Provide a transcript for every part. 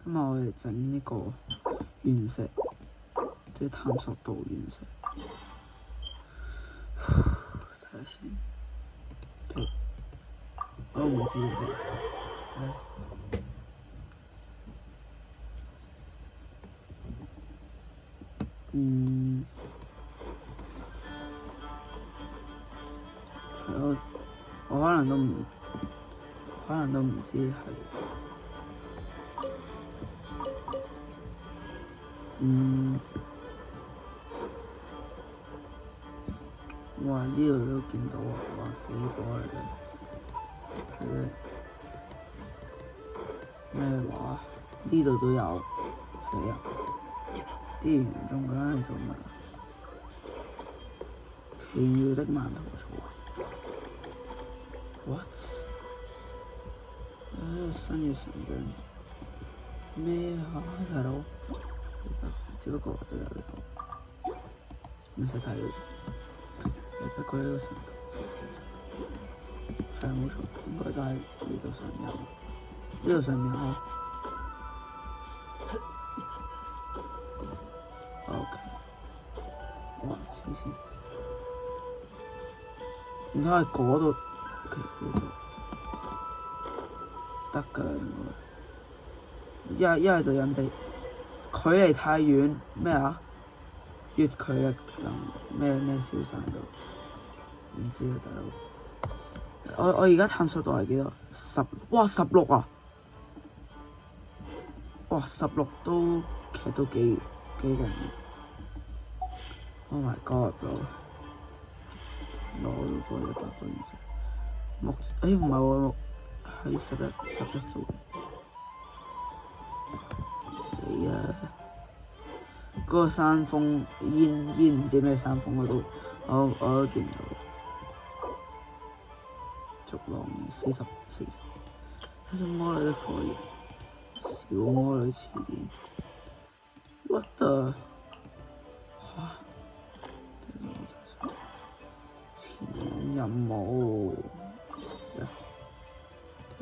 今日我哋整呢個原石，即係探索到原石。睇下先，我都唔知嘅啫。我可能都唔知係。哇！呢度都見到啊！哇，死火啦真係。咩話？呢度都有死人。啲園中究竟係做乜啊？奇妙的曼陀草。What？ 新嘅成長咩啊，大佬？只不過都有呢度，唔使睇呢度。不過呢個神童係冇錯，應該就喺呢度上面。呢度上面哦。OK。哇！黐線。唔通係嗰度 ？OK， 呢度得㗎啦，應該。一係就隱蔽，距離太遠咩啊？越距離能咩消散到？唔知啊，大佬。我而家探索到係幾多？10，哇16啊！哇16都其實都幾勁。Oh my god bro！ 攞到個100個原石。唔係喎，係11啫喎。死啊！嗰個山峰煙唔知咩山峰嗰度，我都見唔到。逐浪40，有隻魔女的火焰，小魔女詞典。What the？ 嚇！前往任務。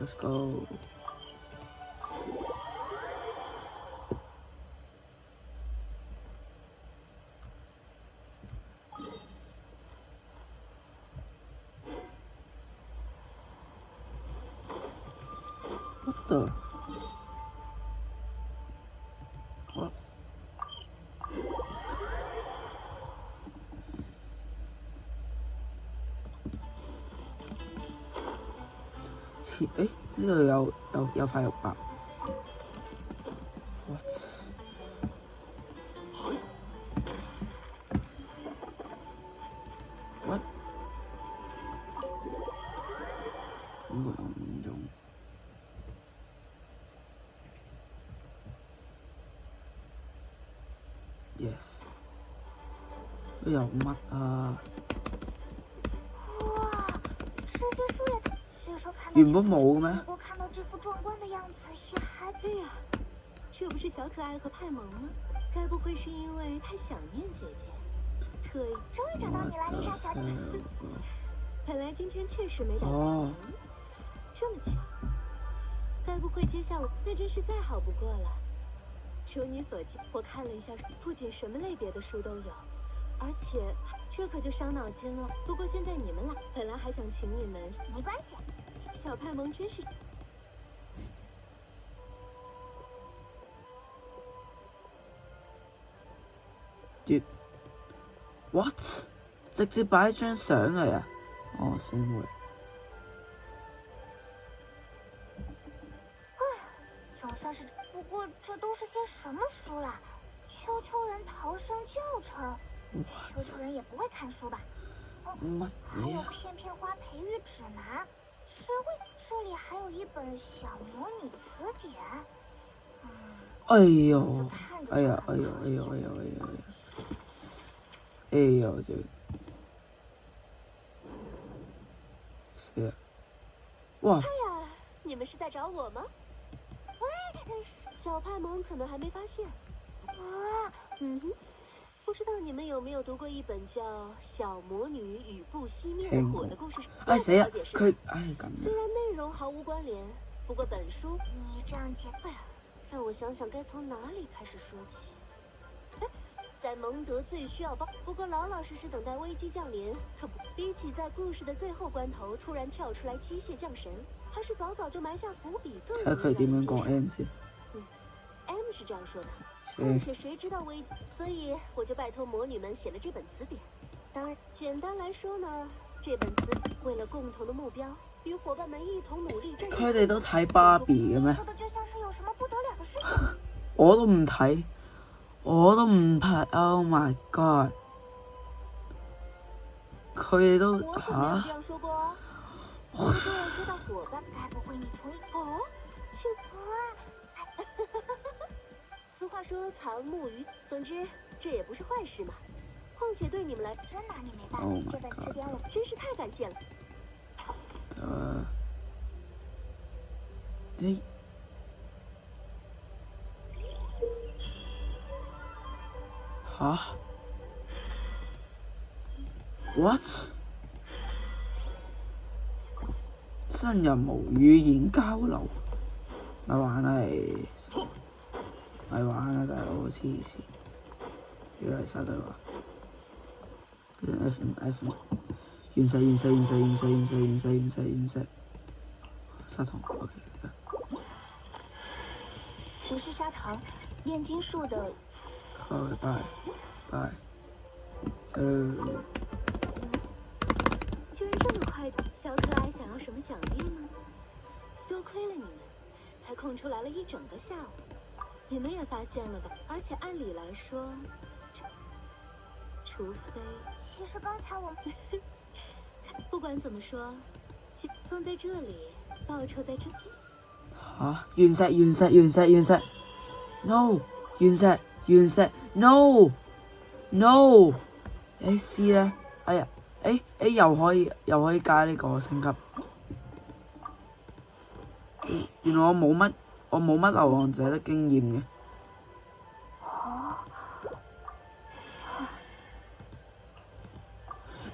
Let's go。What the？ What？ 呢度有塊肉白。What？ What？ 總共有5種。Yes。都有乜啊？哇！这些树也太……随手看到。原本冇嘅咩？我看到这副壮观的样子，也还……对呀，这不是小可爱和派蒙吗？该不会是因为太想念姐姐，特意……终于找到你了，丽莎小姐。本来今天确实没打算来，这么巧，该不会接下我……那真是再好不过了。如你所见，我看了一下，不仅什么类别的书都有，而且这可就伤脑筋了。不过现在你们来，本来还想请你们，没关系。小派蒙真是……跌 what？ 直接擺張相嚟啊！哦，先會。总算是，不过这都是些什么书啦？丘丘人逃生教程，丘丘人也不会看书吧？乜还有嘢啊？片片花培育指南，谁会？这里还有一本小魔女词典。哎呦！哎呀！哎呦！哎呦！哎呦！哎呦！哎呦！这谁呀？哇！哎呀，你们是在找我吗？喂，小派蒙可能还没发现。啊，不知道你们有没有读过一本叫《小魔女与不熄灭的火》的故事书？哎死啊！佢咁。虽然内容毫无关联，不过本书你这样解，哎呀，让我想想该从哪里开始说起。哎，在蒙德最需要帮，不过老老实实等待危机降临，可不比起在故事的最后关头突然跳出来机械降神，还是早早就埋下伏笔更睇佢點樣講 M 先。 M 是这样说的，而且谁知道危机，所以我就拜托魔女们写了这本词典。当然，简单来说呢，这本词为了共同的目標，與伙伴們一同努力。佢哋都睇芭比嘅咩？說的就像是有什麼不得了的事情。我都唔睇，我都唔拍。Oh my god！ 佢哋都我可沒有這樣說過哦。不過說到伙伴，該不會你從哦，請。俗話說藏木於，總之這也不是壞事嘛。況且對你們來，真拿你沒辦法。 Oh my 這本詞典我真是太感謝了。你吓 ？What？ 新任務語言交流，咪玩啦你，咪玩啦大佬，黐線！要嚟晒對話，跟 F 完晒，砂糖 OK。不是砂糖，炼金術的。好，拜。居然這麼快就，小可愛想要什麼獎勵呢？多虧了你們，才空出來了一整個下午。你們也發現了吧？而且按理來說，除非……其實剛才我們不管怎麼說，放在這裡，報酬在這。嚇！原石 ，no！ 原石 ，no！ C 咧，哎呀，又可以加呢個升級。原來我冇乜流浪者的經驗嘅。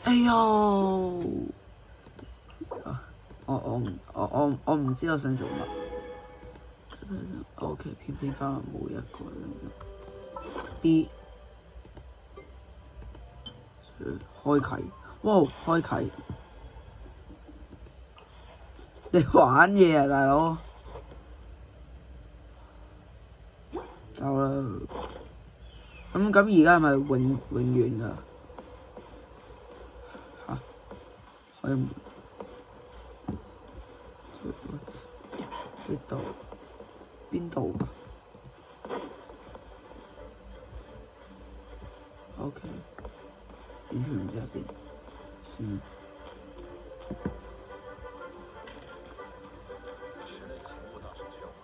哎呦！我唔知我想做乜。OK， 偏翻嚟冇一個。B 開啟，哇！開啟，你玩嘢啊，大佬！走啦！咁而家係咪永遠㗎？嚇！開門。呢度邊度㗎 ？OK， 完全唔知喺邊，算啦。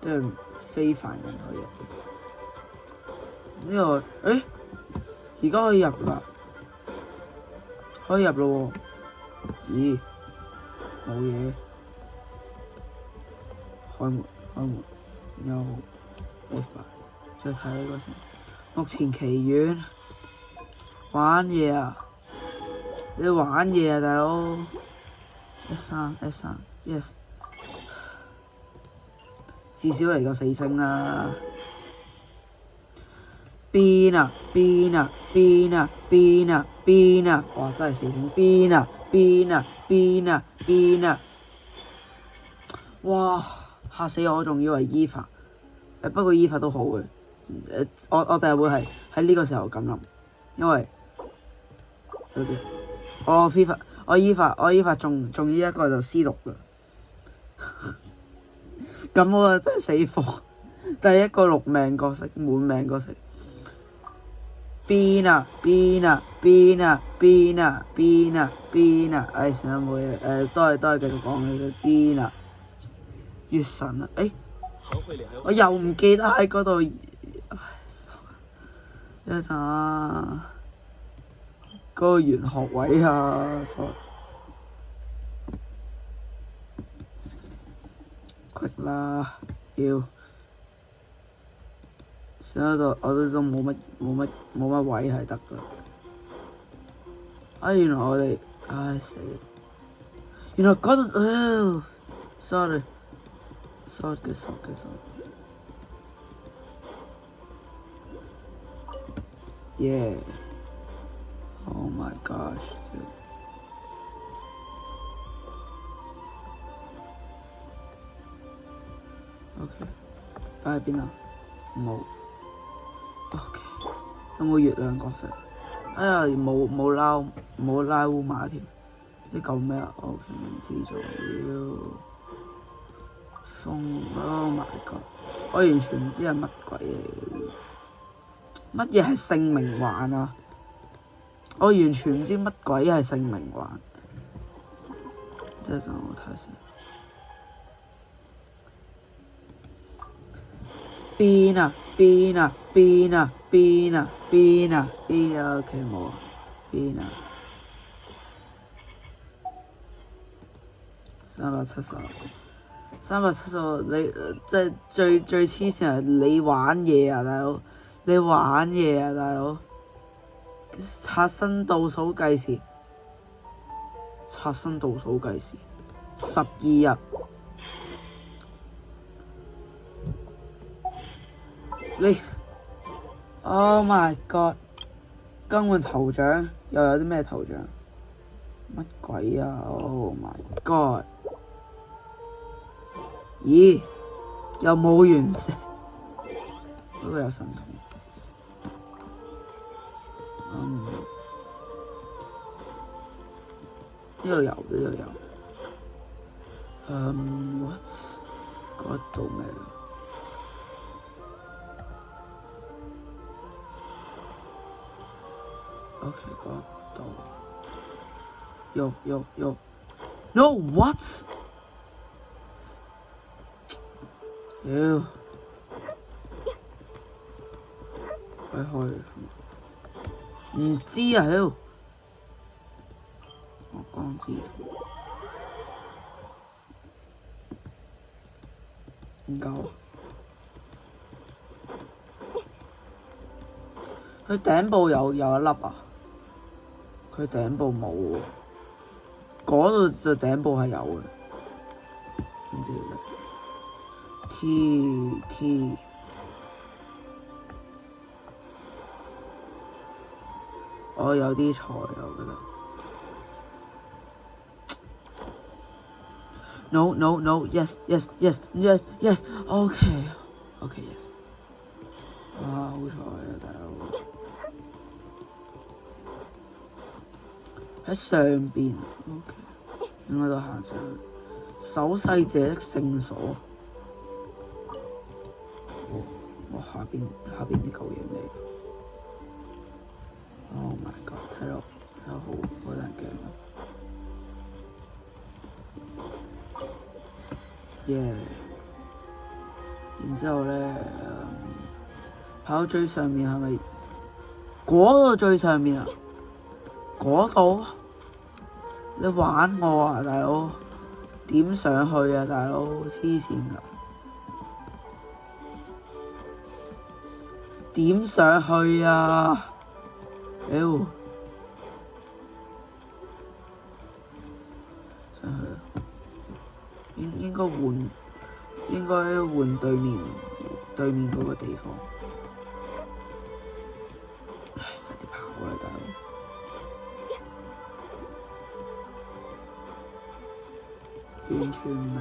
即係非凡人可以入嘅。呢個而家可以入啦，可以入咯喎！咦，冇嘢。開門，然後 F 吧，再睇呢個先。目前奇緣，玩嘢啊！你玩嘢啊，大佬 ！F3 ，yes。至少嚟個4星啦。邊啊！哇！真係4星。邊啊！哇！嚇死我！仲以為伊法，不過伊法都好嘅。我就係會係喺呢個時候咁諗，因為好似我伊法仲呢一個就 C6㗎。咁我真係死貨，第一個6命角色，滿命角色。邊啊！唉，算啦冇嘢，都係繼續講你嘅邊啊！月神啊！我又唔記得喺嗰度。一陣啊，嗰個玄學位啊 ，sorry。quick 啦，要。算啦，我都冇乜位係得㗎。原來我哋，死！原來嗰度，sorry。Yeah. Oh my gosh, dude. OK， 擺喺邊啊？冇。OK， 有冇月亮角石？哎呀，冇拉烏馬添。呢嚿咩啊 ？OK， 唔知咗了。風 ，Oh my god！ 我完全唔知係乜鬼嚟。乜嘢係性命環啊？我完全唔知乜鬼係性命環。即係我睇下先。邊啊邊啊邊啊邊啊邊啊邊啊 OK 冇啊邊啊370你即係最黐線係你玩嘢啊大佬你玩嘢啊大佬刷新倒數計時12日你 Oh my god 更換頭像又有啲咩頭像乜鬼啊 Oh my god 咦又冇完成嗰個有神童呢度有what 嗰度咩OK 嗰度喐 No what 妖鬼開唔知啊妖我光知圖唔夠佢頂部有一粒啊佢頂部冇喎嗰度就頂部係有嘅唔知咧T 我有啲菜我覺得 No yes OK yes 哇好彩啊大佬喺上邊 OK 應該都行上去守勢者的聖所我下邊啲舊嘢咩？Oh my god！ 睇落好難驚啊！Yeah！ 然之後咧，跑到最上面係咪？嗰度最上面啊！嗰度？你玩我啊，大佬！點上去啊，大佬！黐線㗎！點上去啊？妖！上去應該換對面嗰個地方。唉，快啲跑啦，大佬！完全唔明，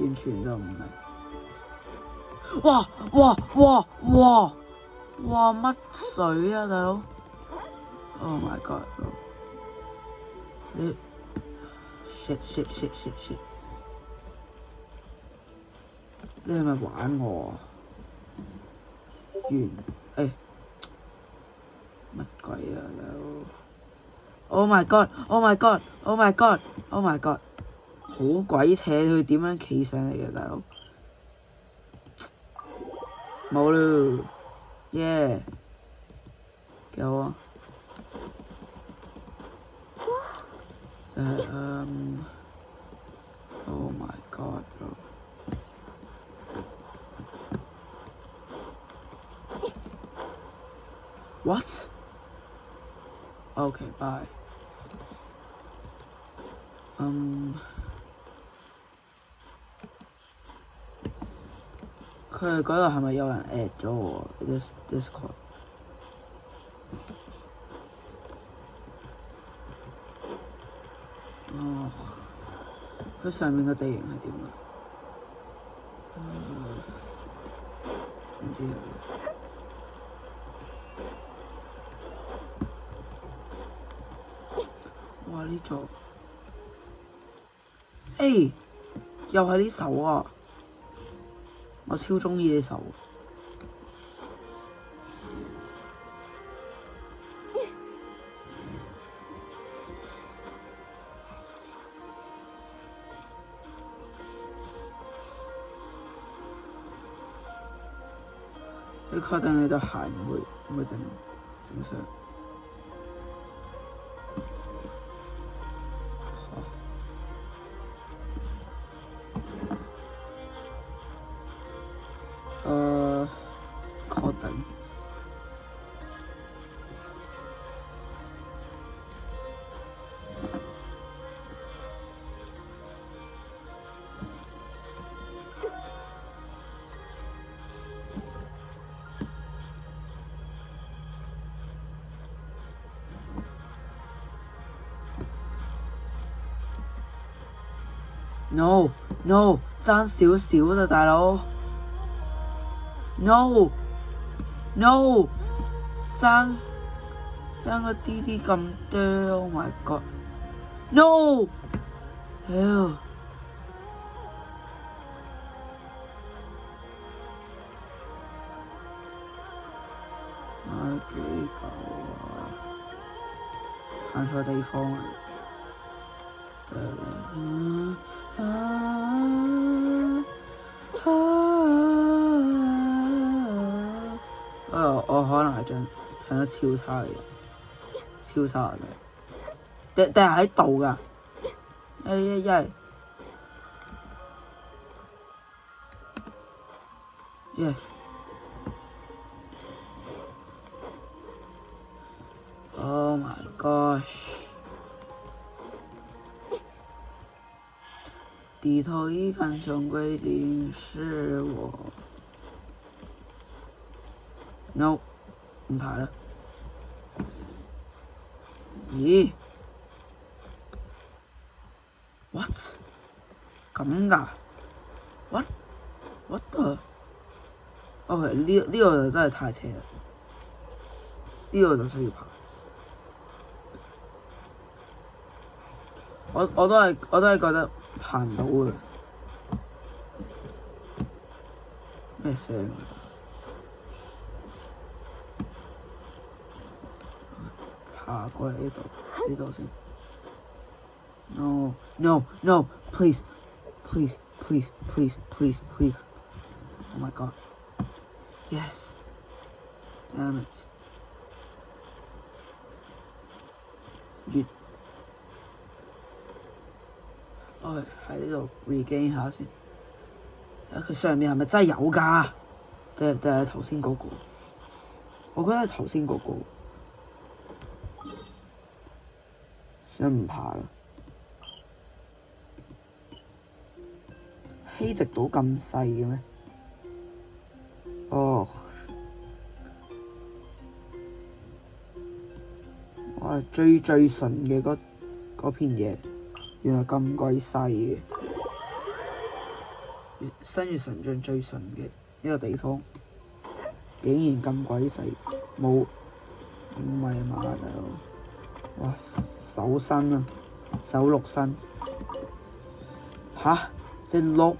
完全就唔明。哇！乜水啊，大佬 ！Oh my god！ 你 shit！ 你係咪玩我啊？乜鬼啊，大佬 ！Oh my god！好鬼扯，佢點樣企上嚟嘅，大佬？冇咯 ，yeah， 幾好啊！Oh my god， bro！ What？ Okay， bye。佢哋嗰度係咪有人 at 咗我 Discord？佢上面嘅地形係點啊？唔知啊。哇！呢座，又係呢首啊！我超鍾意呢首。你確定你對鞋唔會整傷？確定。No， 爭少少咋，大佬。No， 爭個啲咁多 ，Oh my God，No， 屌！幾舊啊！行錯地方啊！我可能係唱得超差嘅，超差嘅，定係喺度㗎？Yes。Oh my gosh！ 低頭一看總歸竟是我。No， 唔排啦。咦 ？What？ 咁㗎 ？What the？OK， 呢個就真係太斜啦。呢個就需要爬。我都係覺得爬唔到嘅。咩聲啊？爬過嚟呢度先。No， please。Oh my God。Yes。Damn it。越。喺呢度 regain 下先。睇下佢上面係咪真係有㗎？定係頭先嗰個？我覺得係頭先嗰個。想唔爬啦？希值島咁細嘅咩？哦，我係最純嘅嗰片嘢，原來咁鬼細嘅。新月神像最純嘅呢個地方，竟然咁鬼細，冇唔係嘛大佬？哇！手身啊，手六身吓？隻鹿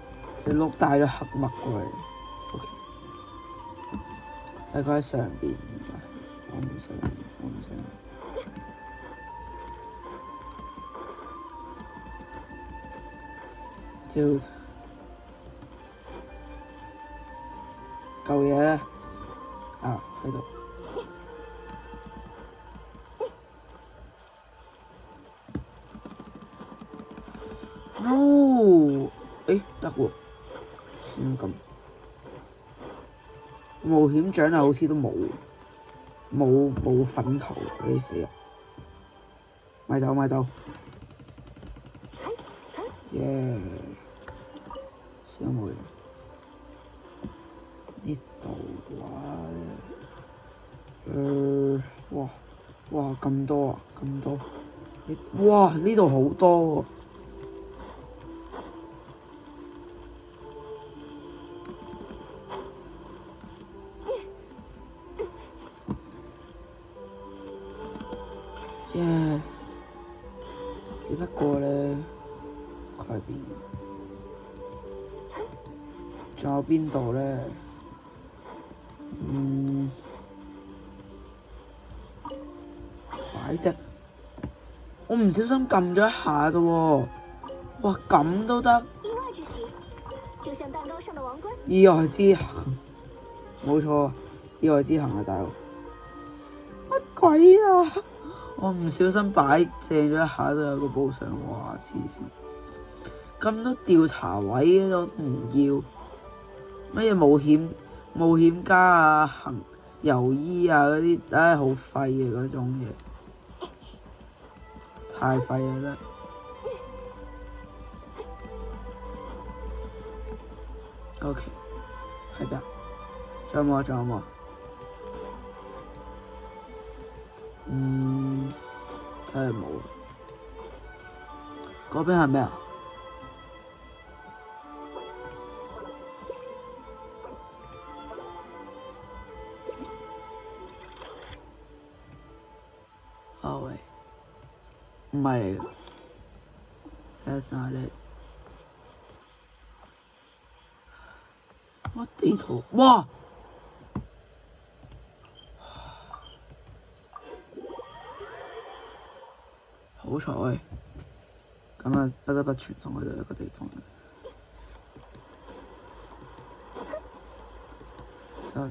帶咗黑墨過嚟 ，OK， 就係佢喺上邊，我唔想。Dude， 嚿嘢咧啊喺度。No， 得喎，先咁。冒險獎啊，好似都冇粉球，死啊！咪走，耶！先冇嘢。呢度哇咁多啊，哇呢度好多喎。Yes， 只不過咧，佢喺邊？仲有邊度咧？擺隻，我唔小心撳咗一下啫喎！哇，咁都得？意外之喜，就像蛋糕上的王冠。意外之行，冇錯，意外之行啊，大佬！乜鬼啊！我唔小心擺正咗一下都有個寶箱，哇！黐線，咁多調查位都唔要，乜嘢冒險家啊、遊醫啊嗰啲，唉，好廢嘅嗰種嘢，太廢啦真係。OK， 喺邊啊？仲有冇啊？仲有冇啊？真係冇啊！嗰邊係咩啊？啊喂，唔係嚟嘅，That's not it。我地圖，哇！好彩，咁啊不得不傳送去到一個地方啦。實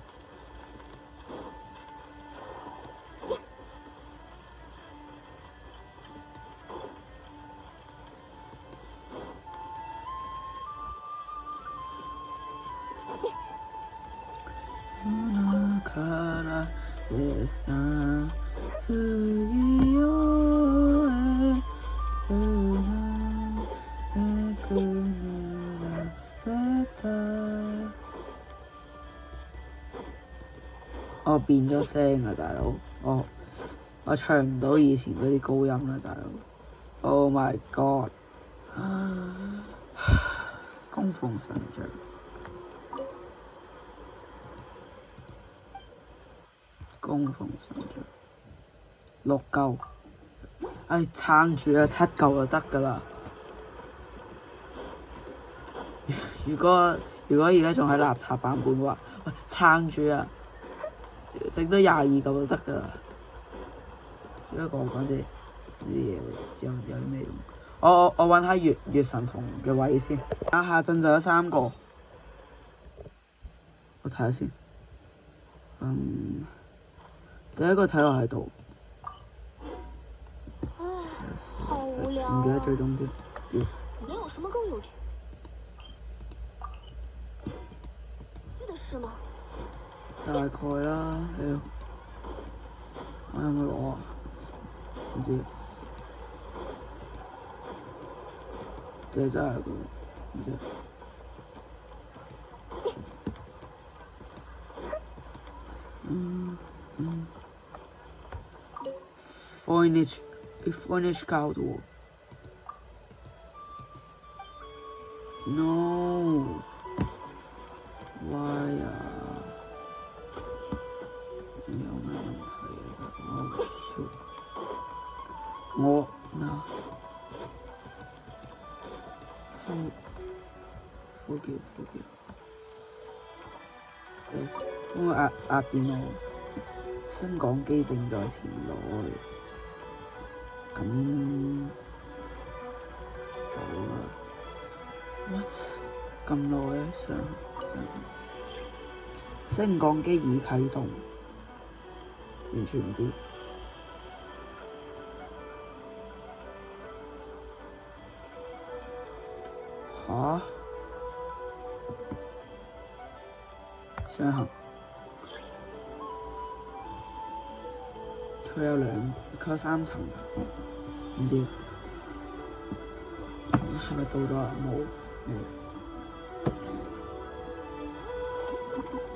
Una cara está frío, una comida feta。我變咗聲啊，大佬！我唱唔到以前嗰啲高音啦，大佬。Oh my god！ 供奉神像。供奉神像6嚿，唉撐住啊，7嚿就得㗎啦。如果而家仲喺邋遢版本嘅話，喂撐住啊，整多22嚿就得㗎啦。只不過我講啲呢啲嘢有啲咩用？我揾下月神童嘅位先。下陣就有3個，我睇下先。第一個睇落喺度，好無聊啊。唔記得最終點。沒有什麼更有趣的事嗎？大概啦，我有冇攞啊？唔知，定係真係唔知。Voynich 教到喎 ，no， why 啊？有咩問題啊？我嗱呼叫，幫我壓變我，升降機正在前來。咁走啦 ！What？ 咁耐啊，上升降機已啟動，完全唔知。吓？上行。佢有3層，唔知係咪到咗啊？冇，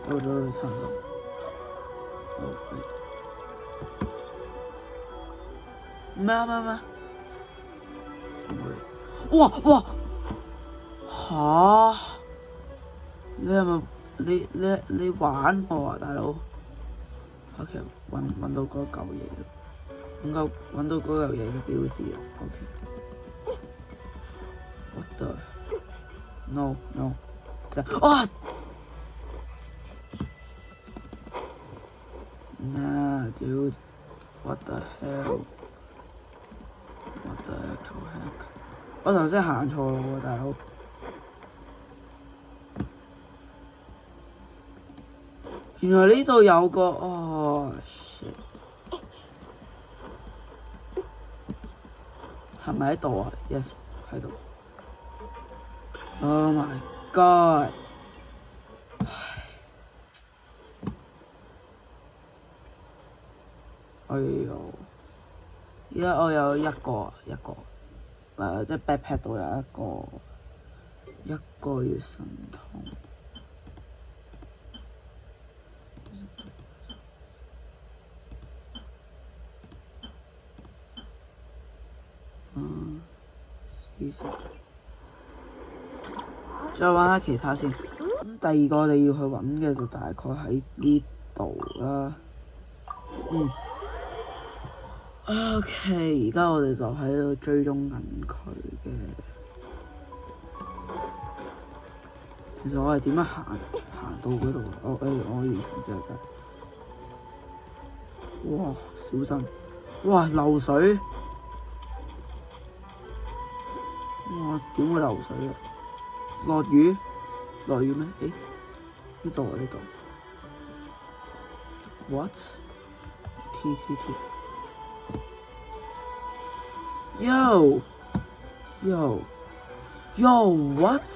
到咗就差唔多。咩？哇！吓？你係咪你玩我啊，大佬？OK， 揾到嗰嚿嘢啦，揾到嗰嚿嘢嘅標誌啊 ，OK。What the no no？ 啊！Nah dude，what the hell？What the actual heck？ 我頭先行錯喎，大佬。原來呢度有個哦 shit， 係咪喺度啊 ？Yes， 喺度。Oh my god！ 哎呦！而家我有一個，即係 backpack 度有一個月神通。試試，再揾下其他先。咁第二個我哋要去揾嘅就大概喺呢度啦。OK， 而家我哋就喺度追蹤緊佢嘅。其實我係點樣行到嗰度啊？我完全唔知啊！真係。哇！小心！哇！漏水！哇！點會流水啊？落雨咩？誒，呢度啊呢度。What？T Yo what？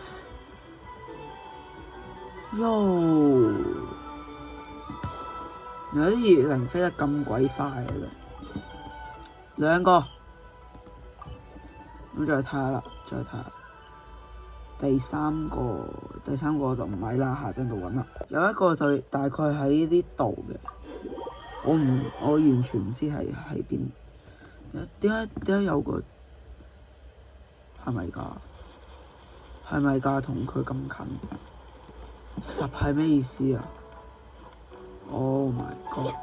原來啲月亮飛得咁鬼快啊！兩個。咁再睇下啦，第三個就唔係啦，下陣度揾啦。有一個就大概喺呢度嘅，我完全唔知係喺邊。點解有個係咪㗎？同佢咁近，10係咩意思啊 ？Oh my god！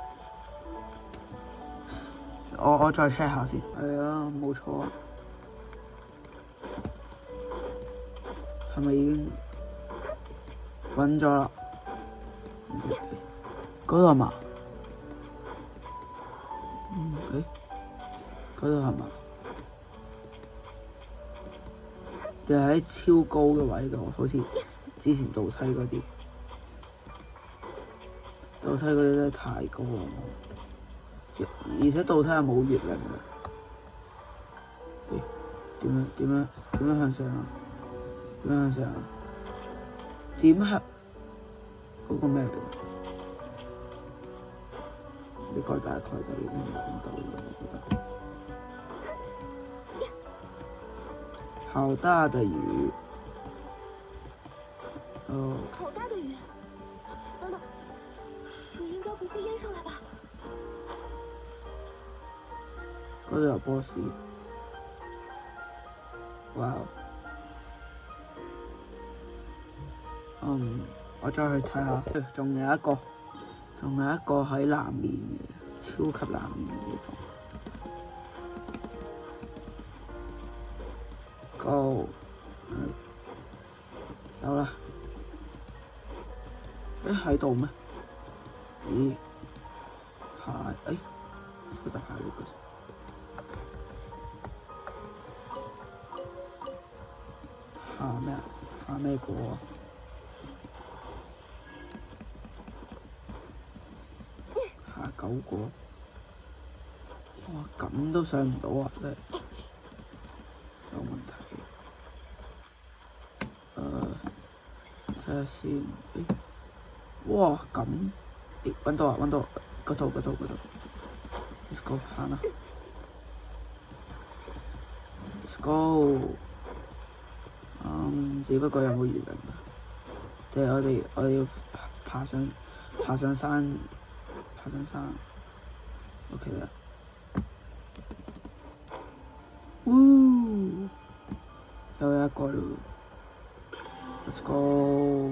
我再 check 下先。係啊，冇錯啊。係咪已經揾咗啦？唔知嗰度係嘛？嗰度係嘛？定係喺超高嘅位度？好似之前倒梯嗰啲，倒梯嗰啲真係太高啦！而且倒梯係冇月亮嘅。點樣向上啊？點樣向上啊？點向嗰個咩嚟㗎？呢個大概就已經揾到啦，我覺得。好大的雨！哦。好大的雨！等等，水應該不會淹上來吧？嗰度有波士。哇！我再去睇下，仲有一個喺南面嘅，超級南面嘅地方。Go，走啦！喺度咩？咦？鞋？收集下呢個先。下咩啊？下咩果啊？9個，哇咁都上唔到啊！真係有問題。睇下先，哇咁，揾到啊！嗰度 ，Let's go 行啦 ，Let's go。只不過有冇月亮啊？定係我哋要爬上山。OK 啦。又有一個咯 ，Let's go。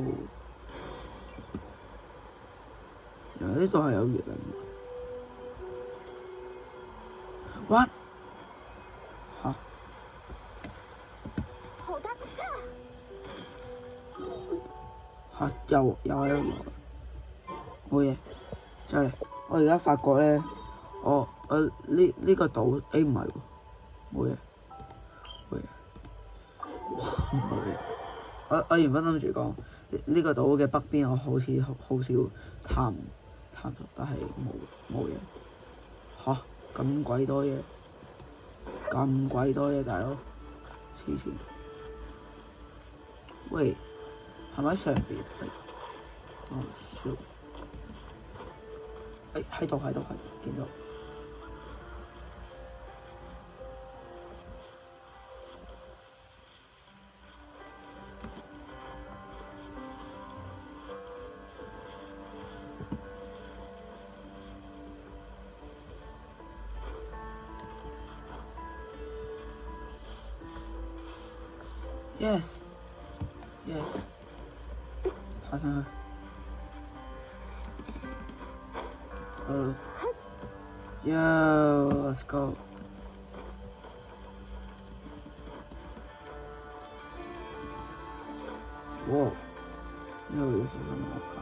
原來呢度係有月亮。What？嚇好大的蛋！嚇！又喺度落，冇嘢，就嚟。我而家發覺咧，我呢個島，唔係喎，冇嘢，冇嘢，冇嘢。我原本諗住講呢個島嘅北邊，我好似好少探索，但係冇嘢。嚇！咁鬼多嘢，咁鬼多嘢，大佬，黐線！喂，係咪喺上邊？哦，shit！喺度，見到。Yes，爬上去。Yo，let's go。哇！呢度要小心落跑。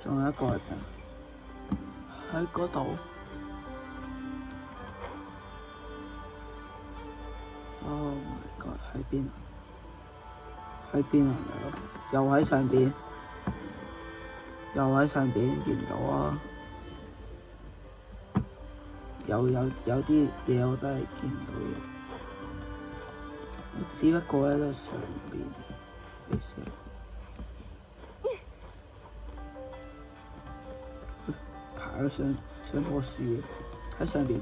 仲有一個係邊？喺嗰度。Oh my god！喺邊啊？喺邊啊？又喺上邊，見唔到啊！有啲嘢我真係見唔到嘢，我只不過喺度上邊，爬咗上棵樹喺上邊，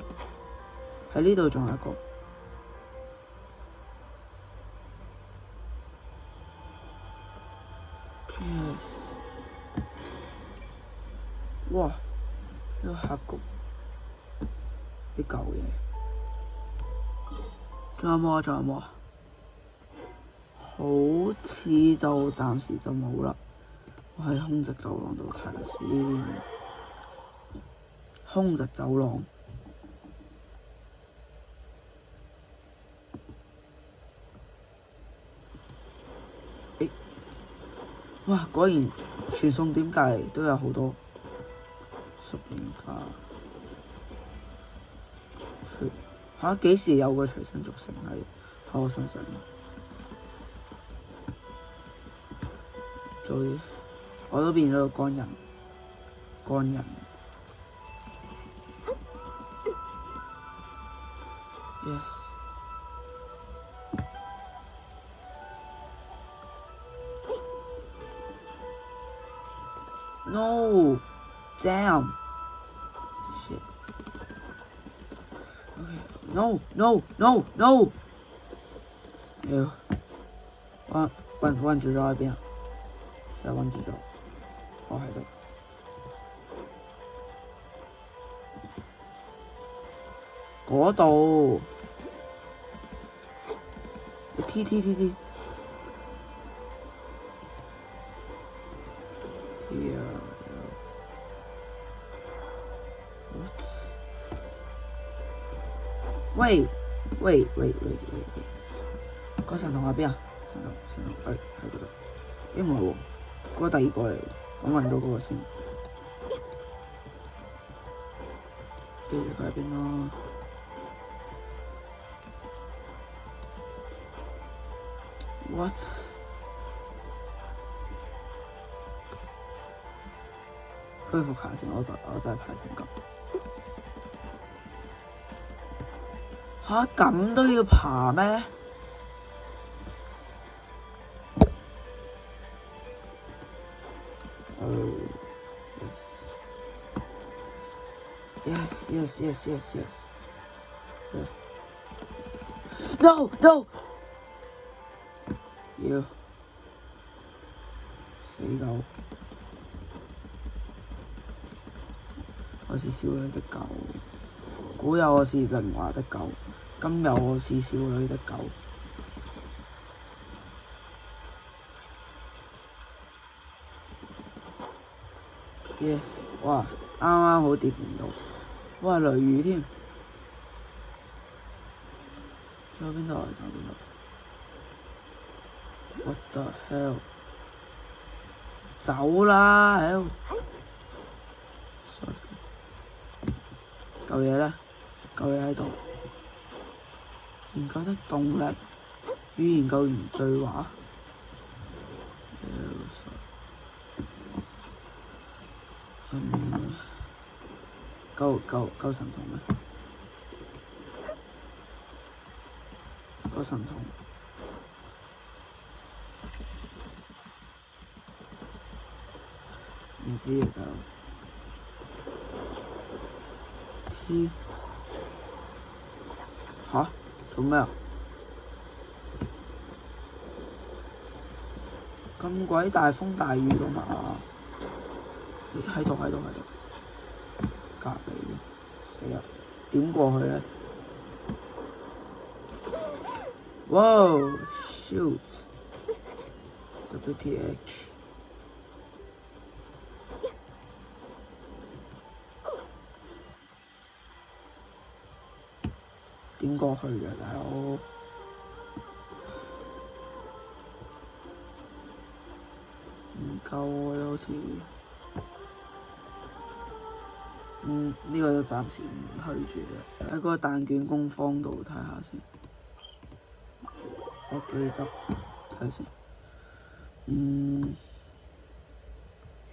喺呢度仲有一個。Yes， 哇！呢個峽谷啲舊嘢，仲有冇啊？好似就暫時就冇啦。我喺空直走廊度睇下先。空直走廊。哇！果然傳送點隔離都有好多屬性花。嚇！幾時有個隨身屬性喺我身上？我都變咗個乾人。Yes。No, damn, shit. Okay, no. 彎住咗喺邊啊？成日彎住咗，我喺度。嗰度。T。What？ 喂！個神童喺邊啊？神童，喺嗰度。唔係喎，嗰個第二個嚟喎，我問咗嗰個先。記住佢喺邊咯。What？ 恢復下先，我真係太性急。嚇！咁都要爬咩？Yes. No! You 死狗！我是少女的狗，古有我是靈華的狗，今有我是少女的狗。Yes， 哇！啱啱好跌唔到，哇！雷雨添。仲有邊度啊？仲有邊度 ？What the hell？ 走啦！hell！嚿嘢咧，嚿嘢喺度。研究的動力與研究員對話。夠神童咩？夠神童。唔知啊就。吓？做咩啊？咁鬼大風大雨㗎嘛？喺度，隔離嘅，死啦！點過去咧？哇 ！Shoot！WTH！點過去嘅大佬？唔夠喎，好似。呢個就暫時唔去住啦，喺嗰個蛋卷工坊度睇下先。我記得睇下先。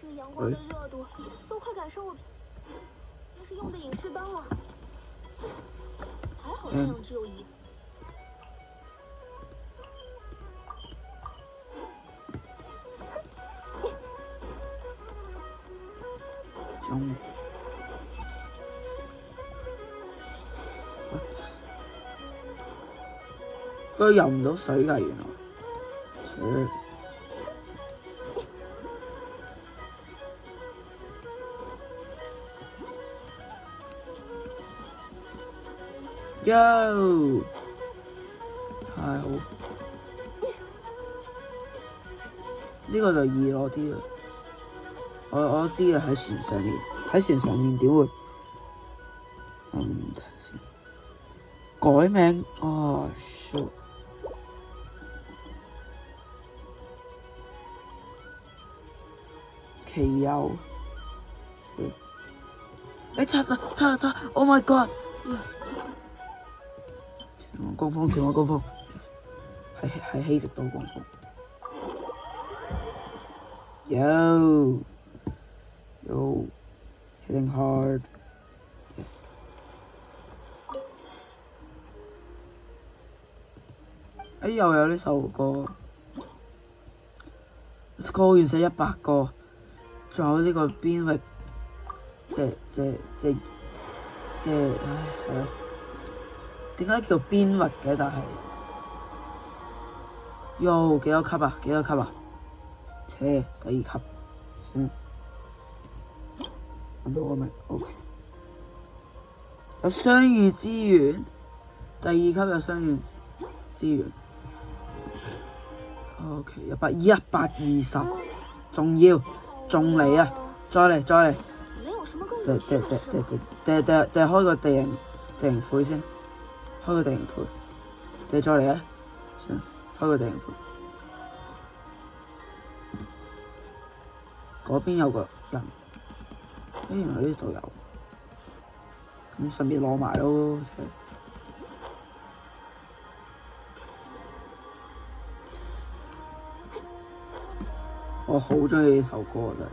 这阳光的热度都快赶上我平时用的隐士灯了，还好亮只有一。中。佢游唔到水㗎，原來。Yo！ 太好。呢個就易攞啲啦。我知嘅，喺船上面，點會？睇下先。改名哦 ，shit！奇優，拆啦 ！Oh my god！Yes！ 前往高峰，係希食到高峰。Yo hitting hard，yes。又有呢首歌 ，score 完寫100個，仲有呢個邊域，即係咯。點解叫邊域嘅？但係，喲幾多級啊？第2級，算。揾到我未 ？OK。有相遇資源，第2級有相遇資源。OK， 120，仲嚟啊！再嚟，開個地形會先，開個地形會，再嚟啊！先開個地形會，嗰邊有個人，原來呢度有，咁順便攞埋咯，我好鍾意呢首歌真係。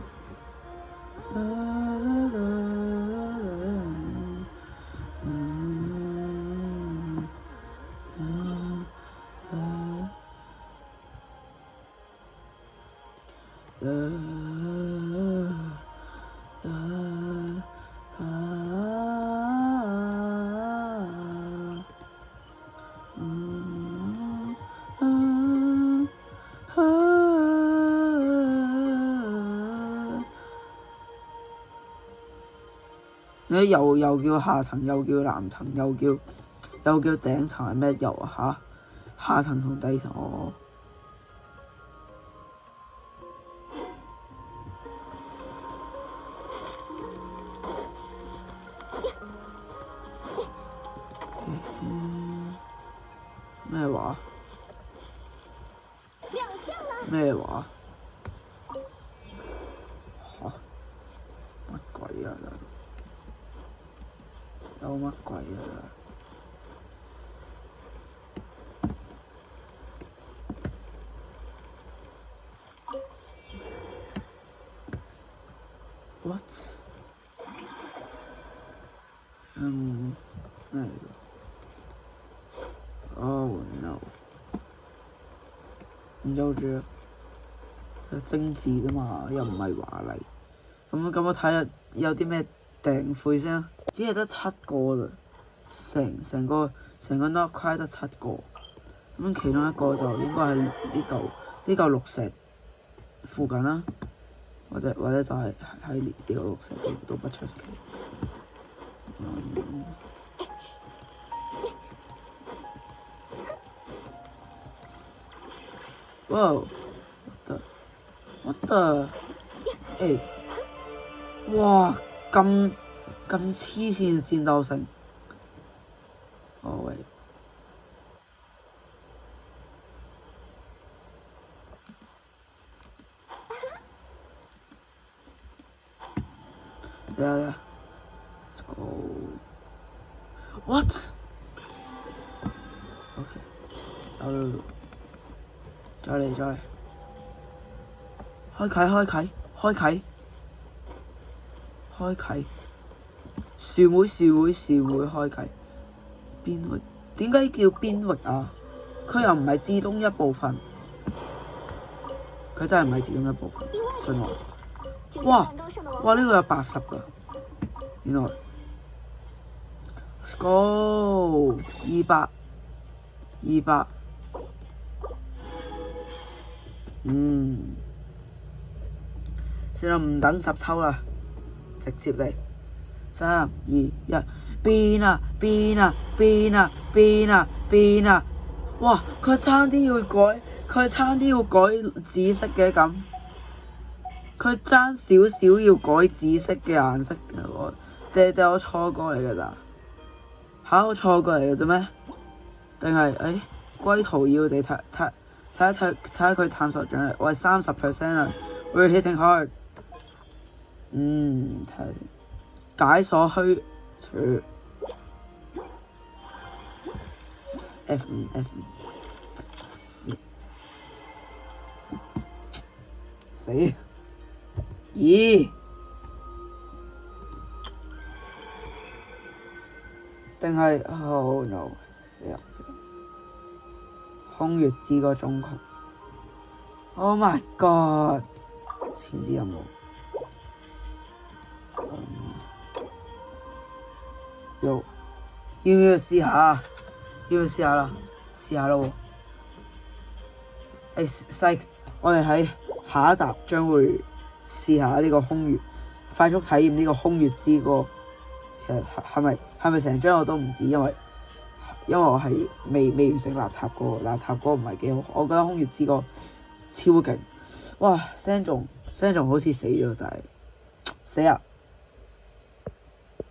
又叫下層，又叫南層，又叫頂層，係咩又啊？下層同底層哦。話？亮相了！咩話？嚇！乜鬼啊！有乜鬼啊！What？咩嚟㗎？Oh no！唔就住精緻啫嘛，又唔係華麗。咁我睇下有啲咩訂貨先啊！只係得7個咋，成個 Notcry 得7個。咁其中一個就應該係呢嚿綠石附近啦，或者就係喺呢個綠石度都不出奇。哇！What the？誒！哇！咁黐線戰鬥性。哦喂！嚟 Let's go。What？ OK， 再嚟。開啟。樹莓開啟。邊域？點解叫邊域啊？佢又唔係自動一部分。佢真係唔係自動一部分，信我。哇！呢個有80㗎，原來。Let's go！ 200。算啦，唔等10抽啦，直接嚟。3、2、1，變啊！哇！佢差啲要改紫色嘅咁，佢爭少少要改紫色嘅顏色嘅喎，定我錯過嚟㗎咋？我錯過嚟嘅啫咩？定係龜圖要地睇下佢探索獎勵，我係30% 啊 ，We're hitting hard。睇下先，解鎖虛除 F5 死咦？定係 Oh no！ 死啊！空月之歌終曲 ，Oh my god！ 前置任務，要唔要試下？試下啦喎！細，我哋喺下一集將會試下呢個空月，快速體驗呢個空月之歌。其實係咪成張我都唔知，因為我係未完成立塔歌，立塔歌唔係幾好，我覺得空月之歌超勁。哇 ，Sen 仲好似死咗，但係死啊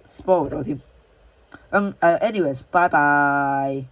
，spoil 咗添。anyways，拜拜。